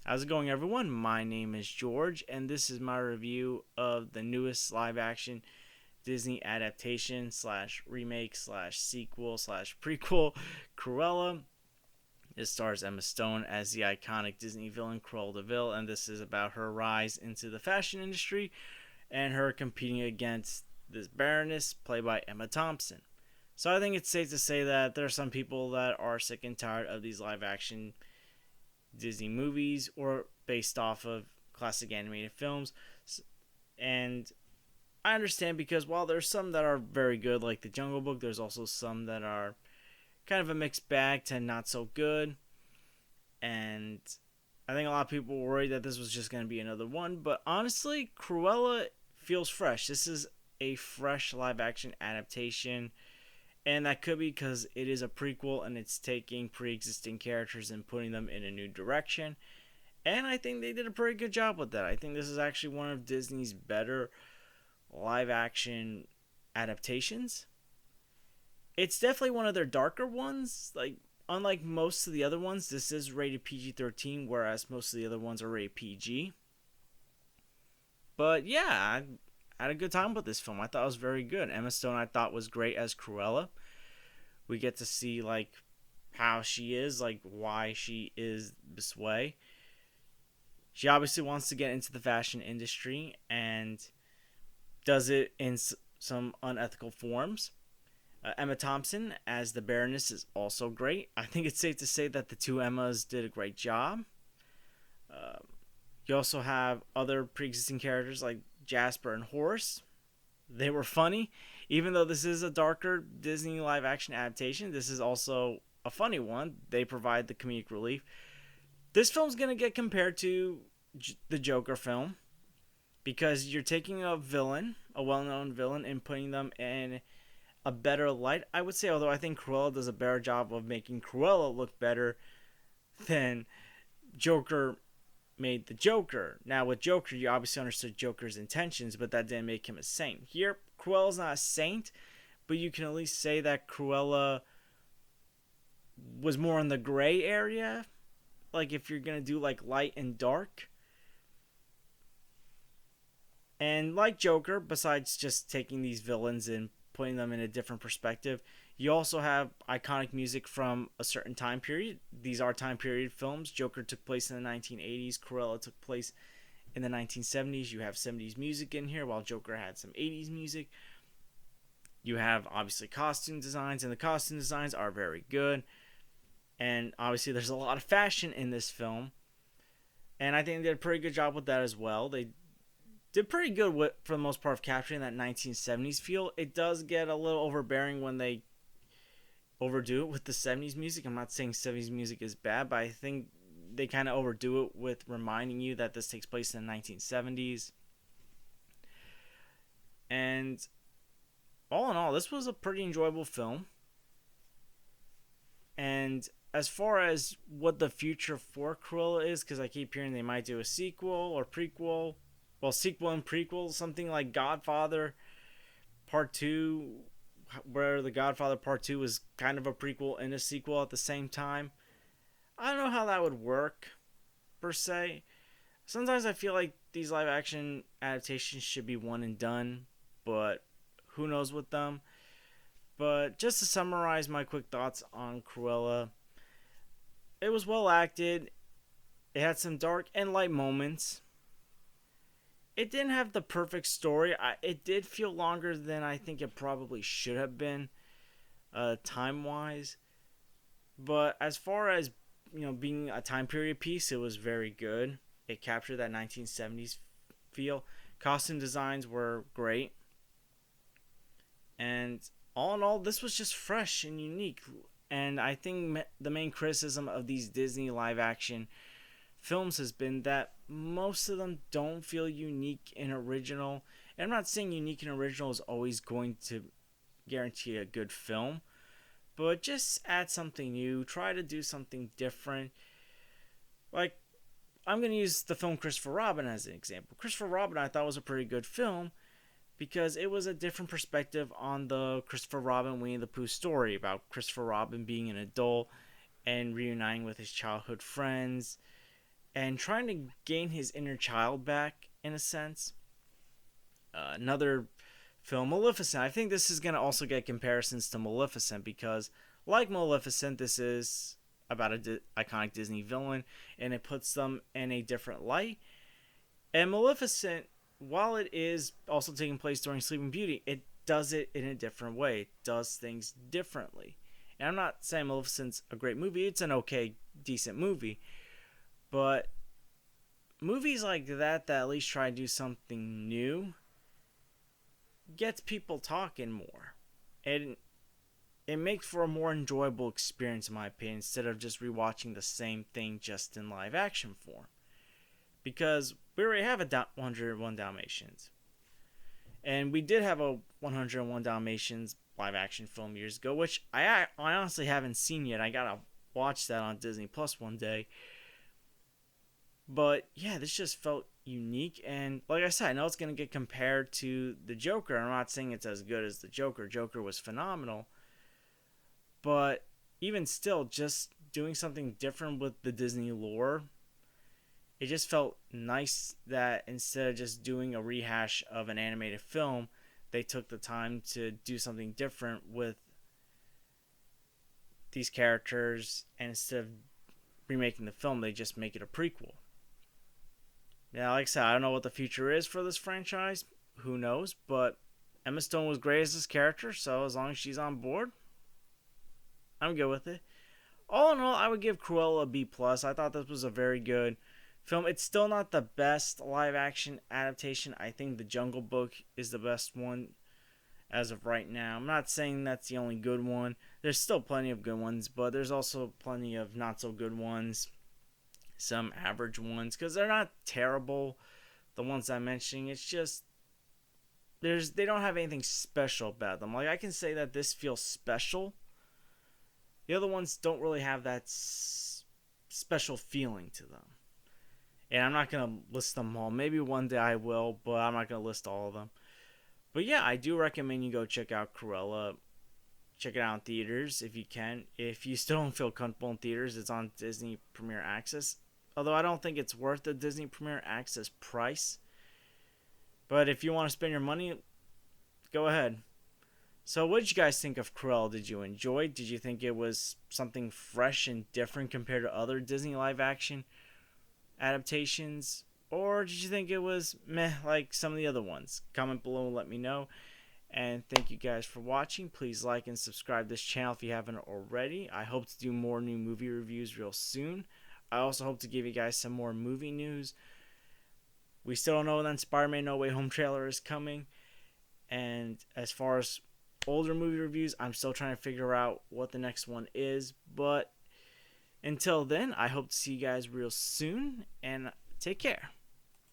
How's it going, everyone? My name is George, and this is my review of the newest live action Disney adaptation slash remake slash sequel slash prequel, Cruella. It stars Emma Stone as the iconic Disney villain Cruella de Vil, and this is about her rise into the fashion industry and her competing against this Baroness played by Emma Thompson. So I think it's safe to say that there are some people that are sick and tired of these live action Disney movies or based off of classic animated films. And I understand because while there's some that are very good, like The Jungle Book, there's also some that are kind of a mixed bag to not so good. And I think a lot of people were worried that this was just going to be another one. But honestly, Cruella feels fresh. This is a fresh live action adaptation. And that could be because it is a prequel and it's taking pre existing characters and putting them in a new direction. And I think they did a pretty good job with that. I think this is actually one of Disney's better live action adaptations. It's definitely one of their darker ones. Like, unlike most of the other ones, this is rated PG-13, whereas most of the other ones are rated PG. But yeah, I had a good time with this film. I thought it was very good. Emma Stone, I thought, was great as Cruella. We get to see like how she is, like why she is this way. She obviously wants to get into the fashion industry and does it in some unethical forms. Emma Thompson as the Baroness is also great. I think it's safe to say that the two Emmas did a great job. Uh, you also have other pre-existing characters like Jasper and Horace. They were funny. Even though this is a darker Disney live action adaptation, this is also a funny one. They provide the comedic relief. This film's going to get compared to the Joker film because you're taking a villain, a well-known villain, and putting them in a better light, I would say. Although I think Cruella does a better job of making Cruella look better than Joker made the Joker. Now, with Joker, you obviously understood Joker's intentions, but that didn't make him a saint. Here, Cruella's not a saint, but you can at least say that Cruella was more in the gray area. Like, if you're going to do, like, light and dark. And like Joker, besides just taking these villains and putting them in a different perspective, you also have iconic music from a certain time period. These are time period films. Joker took place in the 1980s. Cruella took place in the 1970s. You have 70s music in here, while Joker had some 80s music. You have, obviously, costume designs, and the costume designs are very good. And, obviously, there's a lot of fashion in this film. And I think they did a pretty good job with that as well. They did pretty good with, for the most part, of capturing that 1970s feel. It does get a little overbearing when they overdo it with the 70s music. I'm not saying 70s music is bad, but I think they kind of overdo it with reminding you that this takes place in the 1970s. And all in all, this was a pretty enjoyable film. And as far as what the future for Cruella is, because I keep hearing they might do a sequel or prequel. Well, sequel and prequel, something like Godfather Part 2, where the Godfather Part 2 was kind of a prequel and a sequel at the same time. I don't know how that would work, per se. Sometimes I feel like these live action adaptations should be one and done, but who knows with them. But just to summarize my quick thoughts on Cruella, it was well acted. It had some dark and light moments. It didn't have the perfect story. It did feel longer than I think it probably should have been, time-wise. But as far as, being a time period piece, it was very good. It captured that 1970s feel. Costume designs were great. And all in all, this was just fresh and unique. And I think the main criticism of these Disney live-action films has been that most of them don't feel unique and original. And I'm not saying unique and original is always going to guarantee a good film, but just add something new. Try to do something different. Like, I'm going to use the film Christopher Robin as an example. Christopher Robin I thought was a pretty good film because it was a different perspective on the Christopher Robin Winnie the Pooh story about Christopher Robin being an adult and reuniting with his childhood friends and trying to gain his inner child back in a sense. Another film, Maleficent. I think this is going to also get comparisons to Maleficent because, like Maleficent, this is about an iconic Disney villain and it puts them in a different light. And Maleficent, while it is also taking place during Sleeping Beauty, it does it in a different way. It does things differently. And I'm not saying Maleficent's a great movie. It's an okay, decent movie. But movies like that at least try to do something new gets people talking more. And it makes for a more enjoyable experience in my opinion instead of just rewatching the same thing just in live action form. Because we already have a 101 Dalmatians. And we did have a 101 Dalmatians live action film years ago, which I honestly haven't seen yet. I gotta watch that on Disney Plus one day. But yeah, this just felt unique. And like I said, I know it's going to get compared to the Joker. I'm not saying it's as good as the Joker. Joker was phenomenal. But even still, just doing something different with the Disney lore, it just felt nice that instead of just doing a rehash of an animated film, they took the time to do something different with these characters. And instead of remaking the film, they just make it a prequel. Yeah, like I said, I don't know what the future is for this franchise. Who knows? But Emma Stone was great as this character, so as long as she's on board, I'm good with it. All in all, I would give Cruella a B+. I thought this was a very good film. It's still not the best live-action adaptation. I think The Jungle Book is the best one as of right now. I'm not saying that's the only good one. There's still plenty of good ones, but there's also plenty of not-so-good ones. Some average ones, because they're not terrible, the ones I'm mentioning. It's just they don't have anything special about them. Like, I can say that this feels special. The other ones don't really have that special feeling to them. And I'm not going to list them all. Maybe one day I will, but I'm not going to list all of them. But yeah, I do recommend you go check out Cruella. Check it out in theaters if you can. If you still don't feel comfortable in theaters, it's on Disney Premier Access. Although I don't think it's worth the Disney Premier Access price. But if you want to spend your money, go ahead. So what did you guys think of Cruella? Did you enjoy it? Did you think it was something fresh and different compared to other Disney live action adaptations? Or did you think it was meh like some of the other ones? Comment below and let me know. And thank you guys for watching. Please like and subscribe this channel if you haven't already. I hope to do more new movie reviews real soon. I also hope to give you guys some more movie news. We still don't know when Spider-Man No Way Home trailer is coming. And as far as older movie reviews, I'm still trying to figure out what the next one is. But until then, I hope to see you guys real soon. And take care.